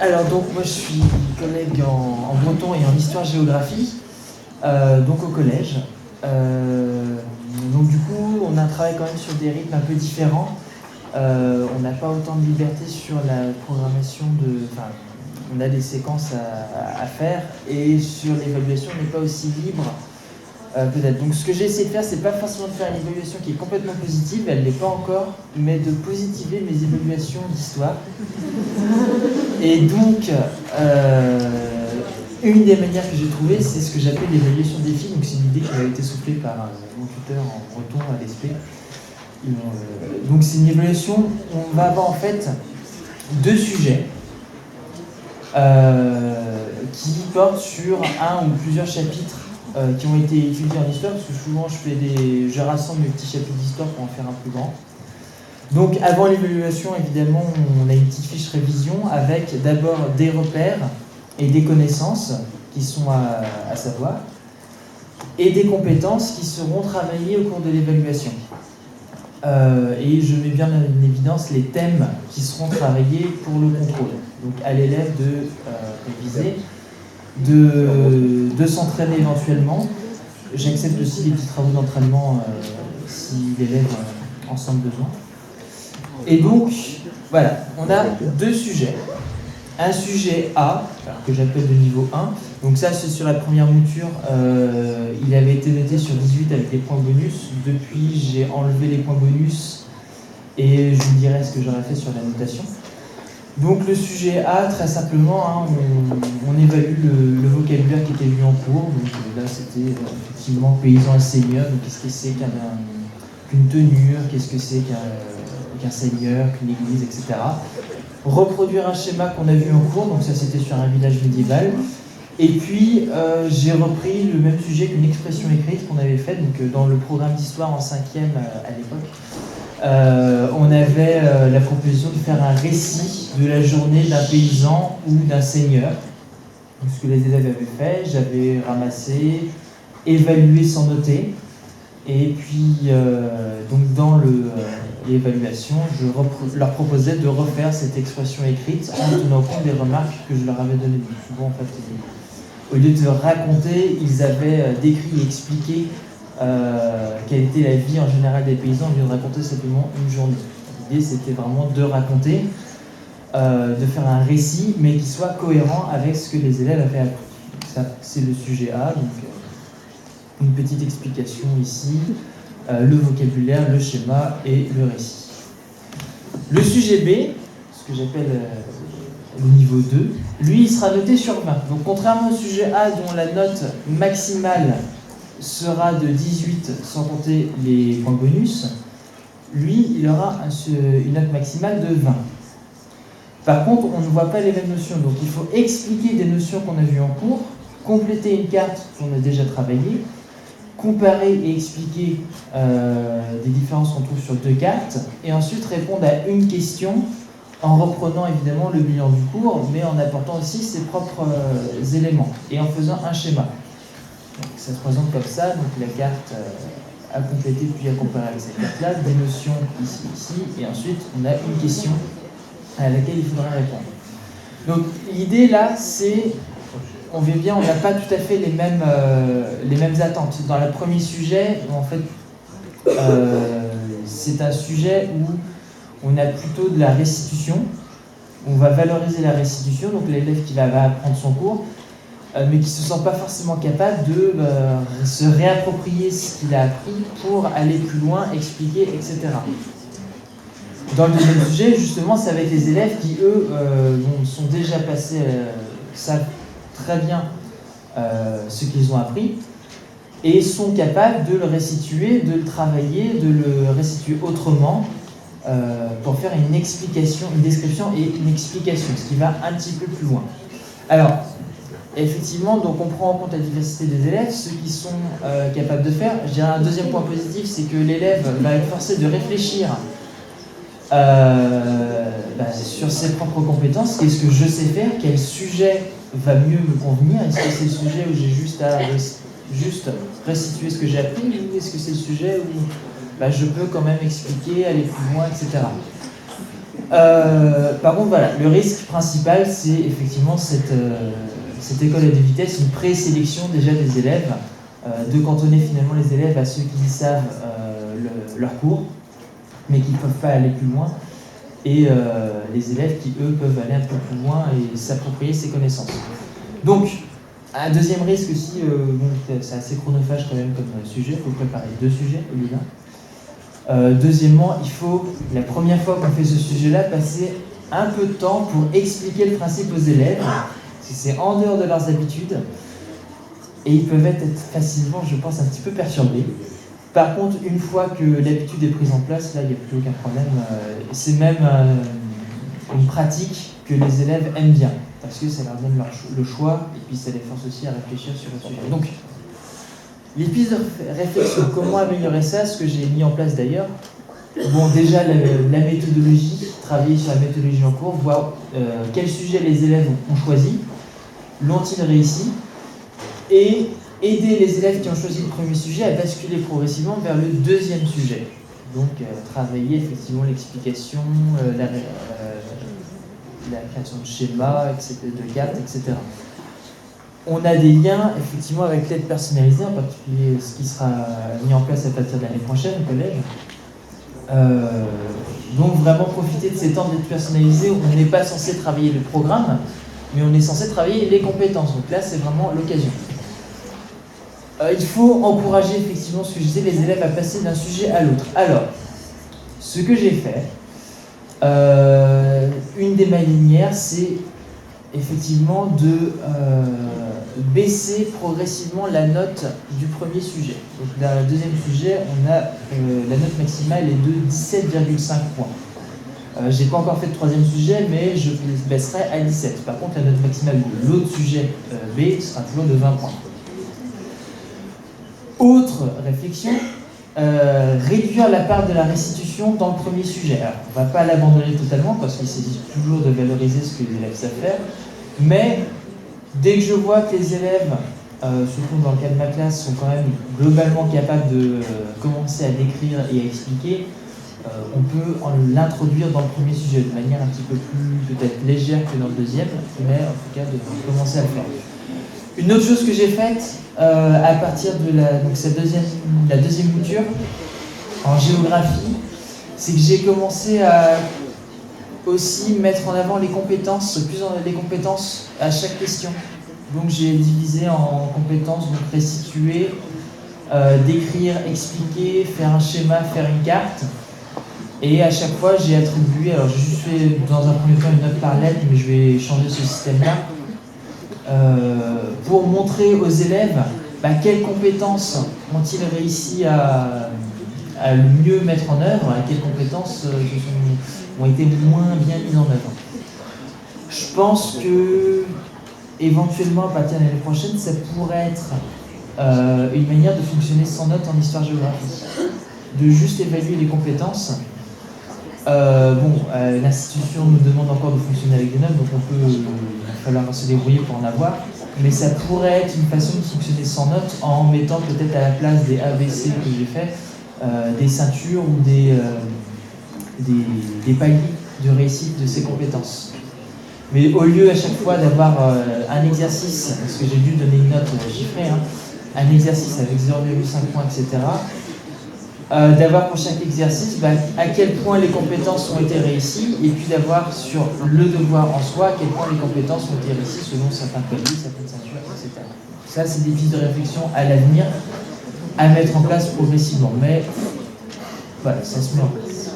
Alors donc moi je suis collègue en breton et en histoire-géographie, donc au collège. Donc du coup on a un travail quand même sur des rythmes un peu différents. On n'a pas autant de liberté sur la programmation enfin, on a des séquences à faire et sur l'évaluation on n'est pas aussi libre peut-être. Donc ce que j'ai essayé de faire, c'est pas forcément de faire une évaluation qui est complètement positive, elle ne l'est pas encore, mais de positiver mes évaluations d'histoire. Et donc, une des manières que j'ai trouvées, c'est ce que j'appelle l'évaluation des films. Donc c'est une idée qui a été soufflée par mon tuteur en breton à l'ESP. Donc c'est une évaluation où on va avoir en fait deux sujets qui portent sur un ou plusieurs chapitres qui ont été étudiés en histoire, parce que souvent je rassemble mes petits chapitres d'histoire pour en faire un plus grand. Donc avant l'évaluation, évidemment, on a une petite fiche révision avec d'abord des repères et des connaissances qui sont à savoir, et des compétences qui seront travaillées au cours de l'évaluation. Et je mets bien en évidence les thèmes qui seront travaillés pour le contrôle. Donc à l'élève de réviser, de s'entraîner éventuellement. J'accepte aussi des petits travaux d'entraînement si l'élève en sent besoin. Et donc, voilà, on a deux sujets. Un sujet A, que j'appelle de niveau 1. Donc ça, c'est sur la première mouture. Il avait été noté sur 18 avec des points bonus. Depuis, j'ai enlevé les points bonus et je vous dirai ce que j'aurais fait sur la notation. Donc le sujet A, très simplement, on évalue le vocabulaire qui était vu en cours. Donc là, c'était effectivement paysan et seigneur. Donc qu'est-ce que c'est qu'une tenure, qu'est-ce que c'est qu'un seigneur, qu'une église, etc. Reproduire un schéma qu'on a vu en cours, donc ça c'était sur un village médiéval. Et puis j'ai repris le même sujet qu'une expression écrite qu'on avait faite, donc dans le programme d'histoire en 5e à l'époque. On avait la proposition de faire un récit de la journée d'un paysan ou d'un seigneur. Donc, ce que les élèves avaient fait, j'avais ramassé, évalué sans noter. Et puis, donc dans l'évaluation, je leur proposais de refaire cette expression écrite en tenant compte des remarques que je leur avais données. Donc, souvent, en fait, au lieu de raconter, ils avaient décrit et expliqué quelle était la vie en général des paysans au lieu de raconter simplement une journée. L'idée, c'était vraiment de raconter, de faire un récit, mais qui soit cohérent avec ce que les élèves avaient appris. Ça, c'est le sujet A. Donc, une petite explication ici, le vocabulaire, le schéma et le récit. Le sujet B, ce que j'appelle le niveau 2, lui il sera noté sur 20. Donc contrairement au sujet A dont la note maximale sera de 18 sans compter les points bonus, lui il aura une note maximale de 20. Par contre, on ne voit pas les mêmes notions, donc il faut expliquer des notions qu'on a vues en cours, compléter une carte qu'on a déjà travaillée, comparer et expliquer des différences qu'on trouve sur deux cartes, et ensuite répondre à une question en reprenant évidemment le bilan du cours, mais en apportant aussi ses propres éléments, et en faisant un schéma. Donc, ça se présente comme ça, donc la carte à compléter puis à comparer avec cette carte-là, des notions ici, et ensuite on a une question à laquelle il faudra répondre. Donc l'idée là, c'est... On voit bien, on n'a pas tout à fait les mêmes attentes. Dans le premier sujet, en fait, c'est un sujet où on a plutôt de la restitution. On va valoriser la restitution, donc l'élève qui va apprendre son cours, mais qui ne se sent pas forcément capable de se réapproprier ce qu'il a appris pour aller plus loin, expliquer, etc. Dans le deuxième sujet, justement, c'est avec les élèves qui, eux, sont déjà passés, savent très bien ce qu'ils ont appris et sont capables de le restituer, de le travailler, de le restituer autrement pour faire une explication, une description et une explication, ce qui va un petit peu plus loin. Alors, effectivement, donc on prend en compte la diversité des élèves, ceux qui sont capables de faire. Je dirais un deuxième point positif, c'est que l'élève va être forcé de réfléchir sur ses propres compétences. Qu'est-ce que je sais faire? Quel sujet va mieux me convenir? Est-ce que c'est le sujet où j'ai juste à restituer ce que j'ai appris, ou est-ce que c'est le sujet où je peux quand même expliquer, aller plus loin, etc. Par contre, voilà, le risque principal, c'est effectivement cette école à deux vitesses, une présélection déjà des élèves, de cantonner finalement les élèves à ceux qui savent leur cours, mais qui ne peuvent pas aller plus loin, et les élèves qui, eux, peuvent aller un peu plus loin et s'approprier ces connaissances. Donc, un deuxième risque aussi, c'est assez chronophage quand même comme sujet, il faut préparer 2 sujets au lieu d'un. Deuxièmement, il faut, la première fois qu'on fait ce sujet-là, passer un peu de temps pour expliquer le principe aux élèves, parce que c'est en dehors de leurs habitudes, et ils peuvent être facilement, je pense, un petit peu perturbés. Par contre, une fois que l'habitude est prise en place, là, il n'y a plus aucun problème. C'est même une pratique que les élèves aiment bien, parce que ça leur donne le choix, et puis ça les force aussi à réfléchir sur le sujet. Donc, les pistes de réflexion, comment améliorer ça, ce que j'ai mis en place d'ailleurs. Bon, déjà, la méthodologie, travailler sur la méthodologie en cours, voir quel sujet les élèves ont choisi, l'ont-ils réussi, et aider les élèves qui ont choisi le premier sujet à basculer progressivement vers le deuxième sujet. Donc, travailler effectivement l'explication, la création de schémas, de cartes, etc. On a des liens effectivement avec l'aide personnalisée, en particulier ce qui sera mis en place à partir de l'année prochaine au collège. Donc vraiment profiter de ces temps d'aide personnalisée où on n'est pas censé travailler le programme, mais on est censé travailler les compétences. Donc là, c'est vraiment l'occasion. Il faut encourager effectivement, ce que je disais, les élèves à passer d'un sujet à l'autre. Alors, ce que j'ai fait, une des manières, c'est effectivement de baisser progressivement la note du premier sujet. Donc dans le deuxième sujet, on a la note maximale est de 17,5 points. J'ai pas encore fait de troisième sujet, mais je baisserai à 17. Par contre, la note maximale de l'autre sujet B sera toujours de 20 points. Autre réflexion, réduire la part de la restitution dans le premier sujet. Alors, on ne va pas l'abandonner totalement parce qu'il s'agit toujours de valoriser ce que les élèves savent faire, mais dès que je vois que les élèves, surtout dans le cas de ma classe, sont quand même globalement capables de commencer à décrire et à expliquer, on peut l'introduire dans le premier sujet de manière un petit peu plus peut-être légère que dans le deuxième, mais en tout cas de commencer à le faire. Une autre chose que j'ai faite à partir de la deuxième mouture en géographie, c'est que j'ai commencé à aussi mettre en avant les compétences à chaque question. Donc j'ai divisé en compétences, donc restituer, décrire, expliquer, faire un schéma, faire une carte. Et à chaque fois, j'ai attribué, alors j'ai juste fait dans un premier temps une note par lettre, mais je vais changer ce système-là, pour montrer aux élèves quelles compétences ont-ils réussi à le mieux mettre en œuvre, et quelles compétences ont été moins bien mises en œuvre. Je pense que éventuellement, à partir de l'année prochaine, ça pourrait être une manière de fonctionner sans notes en histoire-géographie, de juste évaluer les compétences. L'institution nous demande encore de fonctionner avec des notes, donc il va falloir se débrouiller pour en avoir, mais ça pourrait être une façon de fonctionner sans notes en mettant peut-être à la place des ABC que j'ai fait, des ceintures ou des paliers de réussite de ces compétences. Mais au lieu à chaque fois d'avoir un exercice, parce que j'ai dû donner une note chiffrée, un exercice avec 0,5 points, etc., d'avoir pour chaque exercice à quel point les compétences ont été réussies, et puis d'avoir sur le devoir en soi à quel point les compétences ont été réussies selon certains paliers, certaines ceintures, etc. Ça, c'est des pistes de réflexion à l'avenir à mettre en place progressivement, mais voilà, ça se met en place.